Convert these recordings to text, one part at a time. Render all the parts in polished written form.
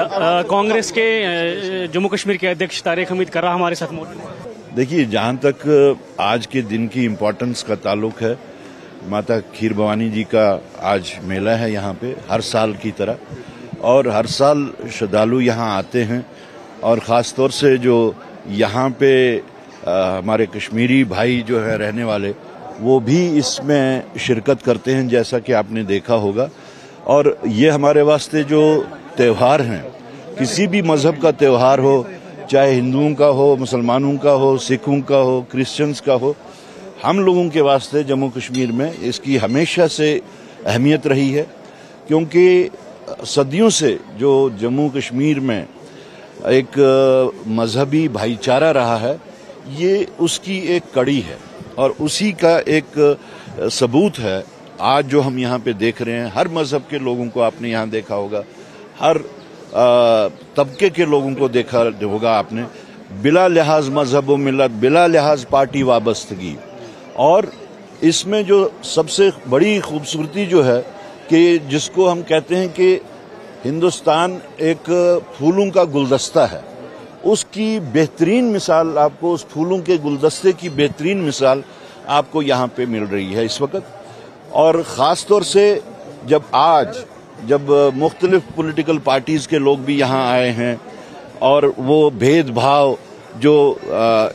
कांग्रेस के जम्मू कश्मीर के अध्यक्ष तारिक हमीद कर्रा हमारे साथ मौजूद हैं। देखिए, जहां तक आज के दिन की इम्पोर्टेंस का ताल्लुक है, माता खीर भवानी जी का आज मेला है यहाँ पे हर साल की तरह, और हर साल श्रद्धालु यहाँ आते हैं। और ख़ास तौर से जो यहाँ पे हमारे कश्मीरी भाई जो है रहने वाले, वो भी इसमें शिरकत करते हैं, जैसा कि आपने देखा होगा। और ये हमारे वास्ते जो त्यौहार हैं, किसी भी मजहब का त्यौहार हो, चाहे हिंदुओं का हो, मुसलमानों का हो, सिखों का हो, क्रिश्चियंस का हो, हम लोगों के वास्ते जम्मू कश्मीर में इसकी हमेशा से अहमियत रही है। क्योंकि सदियों से जो जम्मू कश्मीर में एक मजहबी भाईचारा रहा है, ये उसकी एक कड़ी है और उसी का एक सबूत है आज जो हम यहाँ पे देख रहे हैं। हर मजहब के लोगों को आपने यहाँ देखा होगा, हर तबके के लोगों को देखा होगा आपने, बिला लिहाज मजहब व मिल्लत, बिला लिहाज पार्टी वाबस्तगी। और इसमें जो सबसे बड़ी खूबसूरती जो है कि जिसको हम कहते हैं कि हिंदुस्तान एक फूलों का गुलदस्ता है, उसकी बेहतरीन मिसाल आपको, उस फूलों के गुलदस्ते की बेहतरीन मिसाल आपको यहाँ पे मिल रही है इस वक्त। और ख़ास तौर से जब मुख्तलिफ पॉलिटिकल पार्टीज़ के लोग भी यहाँ आए हैं, और वो भेदभाव जो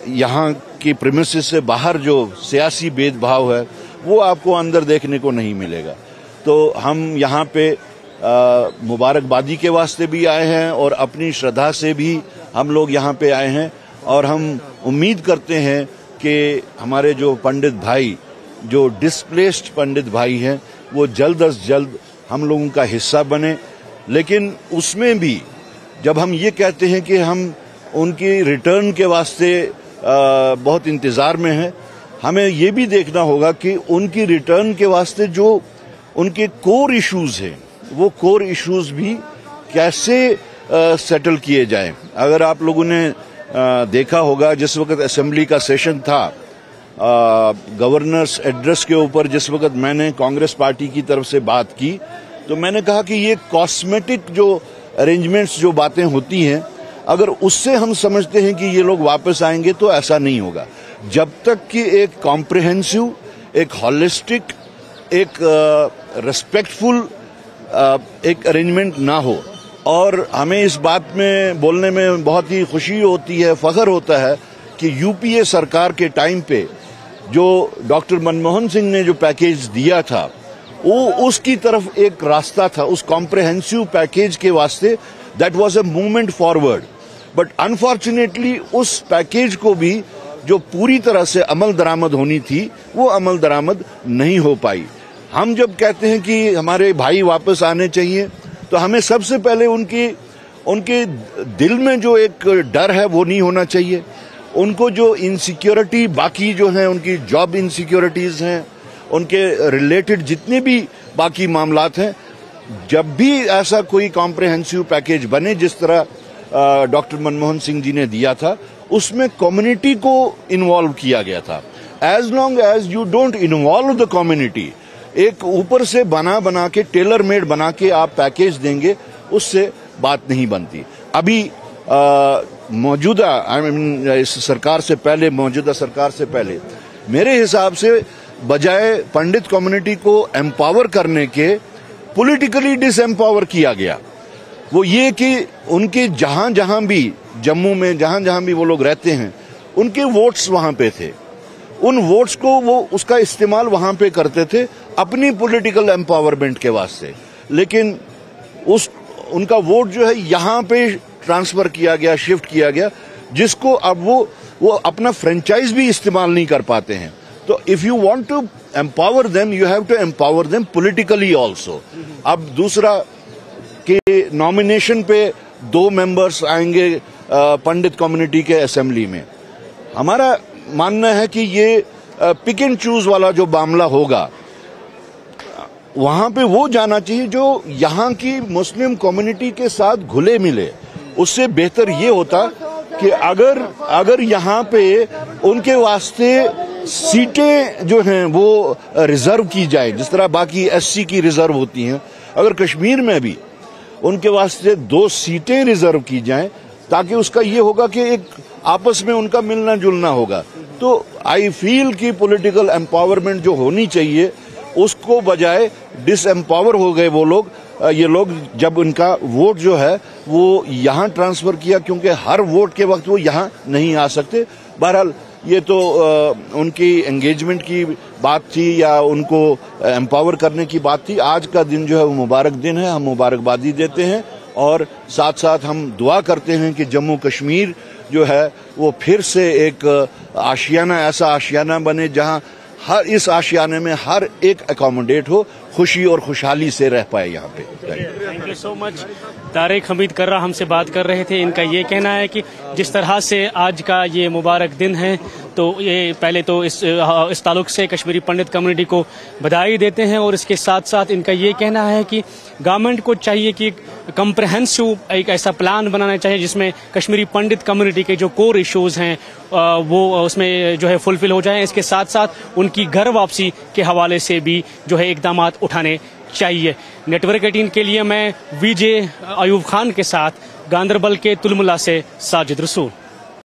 यहाँ की प्रीमिसेस से बाहर जो सियासी भेदभाव है, वो आपको अंदर देखने को नहीं मिलेगा। तो हम यहाँ पे मुबारकबादी के वास्ते भी आए हैं और अपनी श्रद्धा से भी हम लोग यहाँ पे आए हैं। और हम उम्मीद करते हैं कि हमारे जो पंडित भाई, जो डिस्प्लेस्ड पंडित भाई हैं, वो जल्द अज जल्द हम लोगों का हिस्सा बने। लेकिन उसमें भी जब हम ये कहते हैं कि हम उनकी रिटर्न के वास्ते बहुत इंतज़ार में हैं, हमें ये भी देखना होगा कि उनकी रिटर्न के वास्ते जो उनके कोर इश्यूज हैं, वो कोर इश्यूज भी कैसे सेटल किए जाएं। अगर आप लोगों ने देखा होगा, जिस वक्त असेंबली का सेशन था, गवर्नर्स एड्रेस के ऊपर जिस वक्त मैंने कांग्रेस पार्टी की तरफ से बात की, तो मैंने कहा कि ये कॉस्मेटिक जो अरेंजमेंट्स जो बातें होती हैं, अगर उससे हम समझते हैं कि ये लोग वापस आएंगे, तो ऐसा नहीं होगा। जब तक कि एक कॉम्प्रिहेंसिव, एक हॉलिस्टिक, एक रिस्पेक्टफुल एक अरेंजमेंट ना हो। और हमें इस बात में बोलने में बहुत ही खुशी होती है, फख्र होता है कि यूपीए सरकार के टाइम पे जो डॉक्टर मनमोहन सिंह ने जो पैकेज दिया था, वो उसकी तरफ एक रास्ता था, उस कॉम्प्रिहेंसिव पैकेज के वास्ते। That was a movement forward. But unfortunately उस पैकेज को भी जो पूरी तरह से अमल दरामद होनी थी, वो अमल दरामद नहीं हो पाई। हम जब कहते हैं कि हमारे भाई वापस आने चाहिए, तो हमें सबसे पहले उनके दिल में जो एक डर है वो नहीं होना चाहिए। उनको जो इनसिक्योरिटी बाकी जो है, उनकी जॉब इनसिक्योरिटीज हैं, उनके रिलेटेड जितने भी बाकी मामलात हैं, जब भी ऐसा कोई कॉम्प्रिहेंसिव पैकेज बने जिस तरह डॉक्टर मनमोहन सिंह जी ने दिया था, उसमें कम्युनिटी को इन्वॉल्व किया गया था। As long as you don't involve the community, एक ऊपर से बना के टेलर मेड बना के आप पैकेज देंगे, उससे बात नहीं बनती। अभी मौजूदा इस सरकार से पहले, मौजूदा सरकार से पहले मेरे हिसाब से बजाय पंडित कम्युनिटी को एम्पावर करने के, पॉलिटिकली डिसएम्पावर किया गया। वो ये कि उनके जहां भी जम्मू में जहां भी वो लोग रहते हैं, उनके वोट्स वहां पे थे, उन वोट्स को वो उसका इस्तेमाल वहां पे करते थे अपनी पॉलिटिकल एम्पावरमेंट के वास्ते। लेकिन उनका वोट जो है यहाँ पे ट्रांसफर किया गया, शिफ्ट किया गया, जिसको अब वो अपना फ्रेंचाइज भी इस्तेमाल नहीं कर पाते हैं। तो if you want to empower them, you have to empower them politically also. अब दूसरा कि नॉमिनेशन पे 2 मेंबर्स आएंगे पंडित कम्युनिटी के असेंबली में, हमारा मानना है कि ये पिक एंड चूज वाला जो मामला होगा, वहां पे वो जाना चाहिए जो यहाँ की मुस्लिम कम्युनिटी के साथ घुले मिले। उससे बेहतर ये होता कि अगर यहाँ पे उनके वास्ते सीटें जो हैं वो रिजर्व की जाए, जिस तरह बाकी एससी की रिजर्व होती हैं, अगर कश्मीर में भी उनके वास्ते 2 सीटें रिजर्व की जाएं, ताकि उसका ये होगा कि एक आपस में उनका मिलना जुलना होगा। तो आई फील कि पॉलिटिकल एम्पावरमेंट जो होनी चाहिए उसको बजाय डिसएम्पावर हो गए वो लोग। ये लोग जब उनका वोट जो है वो यहाँ ट्रांसफर किया, क्योंकि हर वोट के वक्त वो यहाँ नहीं आ सकते। बहरहाल ये तो उनकी एंगेजमेंट की बात थी या उनको एम्पावर करने की बात थी। आज का दिन जो है वो मुबारक दिन है, हम मुबारकबादी देते हैं और साथ साथ हम दुआ करते हैं कि जम्मू कश्मीर जो है वो फिर से एक आशियाना, ऐसा आशियाना बने जहां हर इस आशियाने में हर एक अकोमोडेट हो, खुशी और खुशहाली से रह पाए यहाँ पे। Thank you so much. Tariq Hameed Karra हमसे बात कर रहे थे। इनका ये कहना है कि जिस तरह से आज का ये मुबारक दिन है, तो ये पहले तो इस ताल्लुक से कश्मीरी पंडित कम्युनिटी को बधाई देते हैं और इसके साथ साथ इनका ये कहना है कि गवर्नमेंट को चाहिए कि कम्प्रहेंसिव एक ऐसा प्लान बनाना चाहिए जिसमें कश्मीरी पंडित कम्युनिटी के जो कोर इश्यूज हैं वो उसमें जो है फुलफिल हो जाएं। इसके साथ साथ उनकी घर वापसी के हवाले से भी जो है इकदाम उठाने चाहिए। नेटवर्क 18 के लिए मैं विजय अयूब खान के साथ गांदरबल के तुलमुला से साजिद रसूल।